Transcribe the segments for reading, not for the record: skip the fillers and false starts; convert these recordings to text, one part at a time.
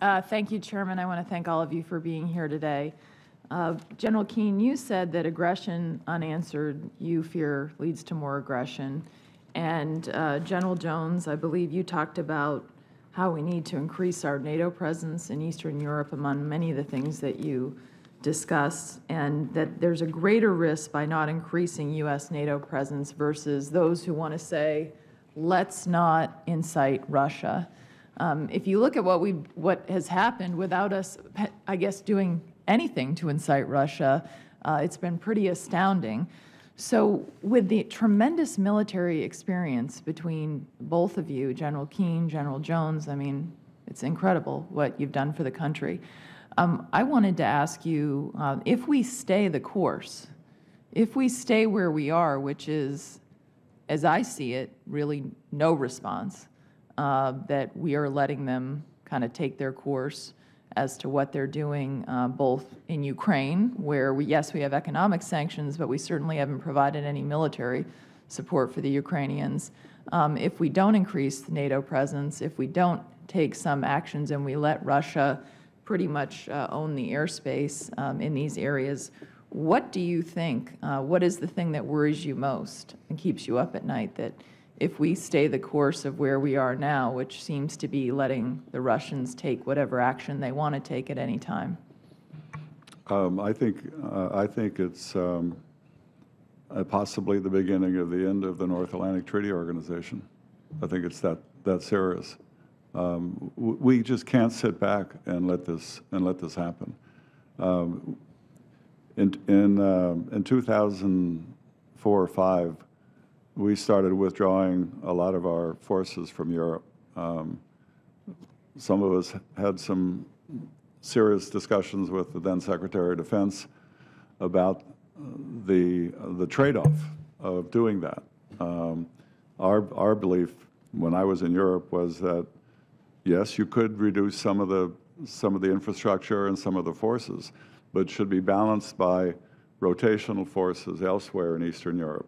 Thank you, Chairman. I want to thank all of you for being here today. General Keane, you said that aggression unanswered, you fear, leads to more aggression. And General Jones, I believe you talked about how we need to increase our NATO presence in Eastern Europe among many of the things that you discussed, and that there's a greater risk by not increasing U.S. NATO presence versus those who want to say, let's not incite Russia. If you look at what has happened without us, I guess, doing anything to incite Russia, it's been pretty astounding. So with the tremendous military experience between both of you, General Keane, General Jones, I mean, it's incredible what you've done for the country. I wanted to ask you, if we stay the course, if we stay where we are, which is, as I see it, really no response, that we are letting them kind of take their course as to what they're doing, both in Ukraine, where yes, we have economic sanctions, but we certainly haven't provided any military support for the Ukrainians. If we don't increase the NATO presence, if we don't take some actions and we let Russia pretty much own the airspace in these areas, what do you think, what is the thing that worries you most and keeps you up at night, that if we stay the course of where we are now, which seems to be letting the Russians take whatever action they want to take at any time? I think it's possibly the beginning of the end of the North Atlantic Treaty Organization. I think it's that serious. We just can't sit back and let this happen. In 2004 or 5. We started withdrawing a lot of our forces from Europe. Some of us had some serious discussions with the then Secretary of Defense about the trade-off of doing that. Our belief when I was in Europe was that yes, you could reduce some of the infrastructure and some of the forces, but it should be balanced by rotational forces elsewhere in Eastern Europe,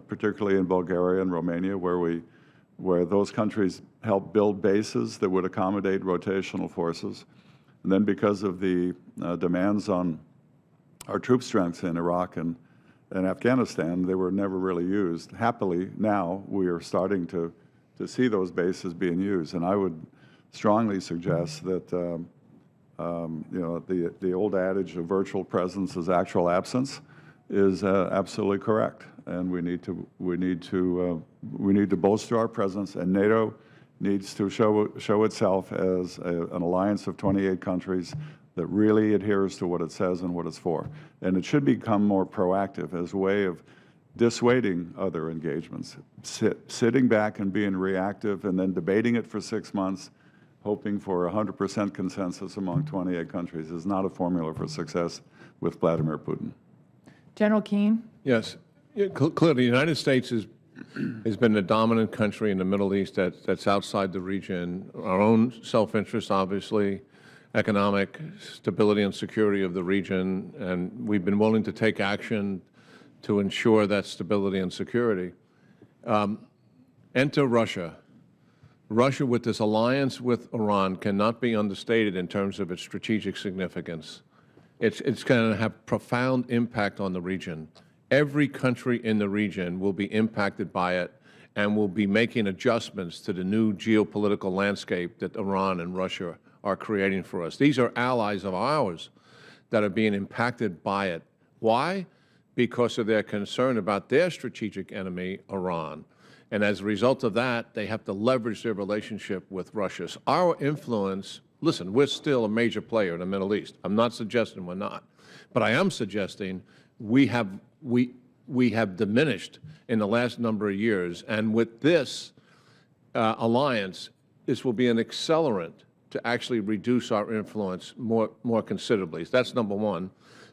particularly in Bulgaria and Romania, where those countries helped build bases that would accommodate rotational forces. And then because of the demands on our troop strengths in Iraq and Afghanistan, they were never really used. Happily, now we are starting to see those bases being used. And I would strongly suggest that the old adage of virtual presence is actual absence is absolutely correct, and we need to bolster our presence, and NATO needs to show itself as an alliance of 28 countries that really adheres to what it says and what it's for, and it should become more proactive as a way of dissuading other engagements. Sitting back and being reactive and then debating it for 6 months, hoping for 100% consensus among 28 countries is not a formula for success with Vladimir Putin. General Keane? Yes. Clearly, the United States has been the dominant country in the Middle East that's outside the region. Our own self-interest, obviously, economic stability and security of the region, and we've been willing to take action to ensure that stability and security. Enter Russia. Russia, with this alliance with Iran, cannot be understated in terms of its strategic significance. It's going to have profound impact on the region. Every country in the region will be impacted by it and will be making adjustments to the new geopolitical landscape that Iran and Russia are creating for us. These are allies of ours that are being impacted by it. Why? Because of their concern about their strategic enemy, Iran. And as a result of that, they have to leverage their relationship with Russia. So our influence, listen, we're still a major player in the Middle East. I'm not suggesting we're not. But I am suggesting we have diminished in the last number of years. And with this alliance, this will be an accelerant to actually reduce our influence more considerably. That's number one.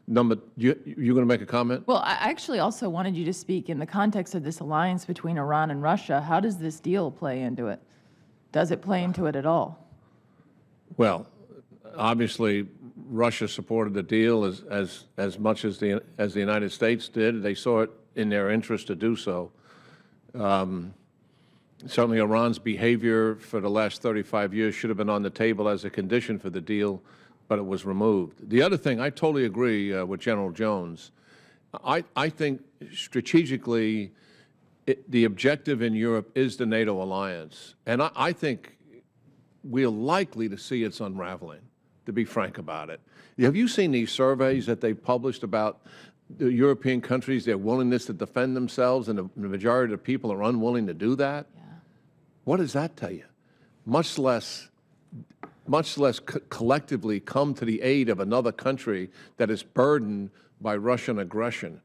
You're going to make a comment? Well, I actually also wanted you to speak in the context of this alliance between Iran and Russia. How does this deal play into it? Does it play into it at all? Well, obviously, Russia supported the deal as much as the United States did. They saw it in their interest to do so. Certainly, Iran's behavior for the last 35 years should have been on the table as a condition for the deal, but it was removed. The other thing, I totally agree with General Jones. I think strategically, the objective in Europe is the NATO alliance, and I think we're likely to see its unraveling, to be frank about it. Have you seen these surveys that they've published about the European countries, their willingness to defend themselves, and the majority of the people are unwilling to do that? Yeah. What does that tell you? Much less collectively come to the aid of another country that is burdened by Russian aggression.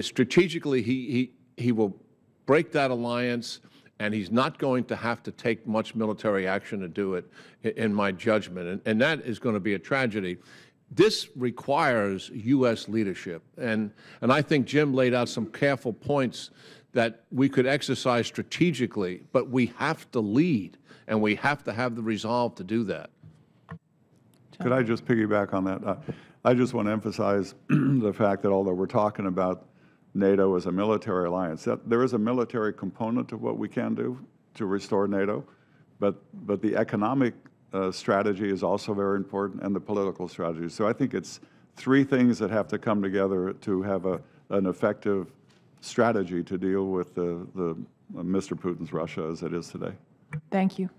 Strategically, he will break that alliance, and he's not going to have to take much military action to do it, in my judgment. And that is going to be a tragedy. This requires U.S. leadership. And I think Jim laid out some careful points that we could exercise strategically, but we have to lead, and we have to have the resolve to do that. Could I just piggyback on that? I just want to emphasize the fact that although we're talking about NATO as a military alliance, that there is a military component to what we can do to restore NATO, but the economic strategy is also very important, and the political strategy. So I think it's three things that have to come together to have an effective strategy to deal with the Mr. Putin's Russia as it is today. Thank you.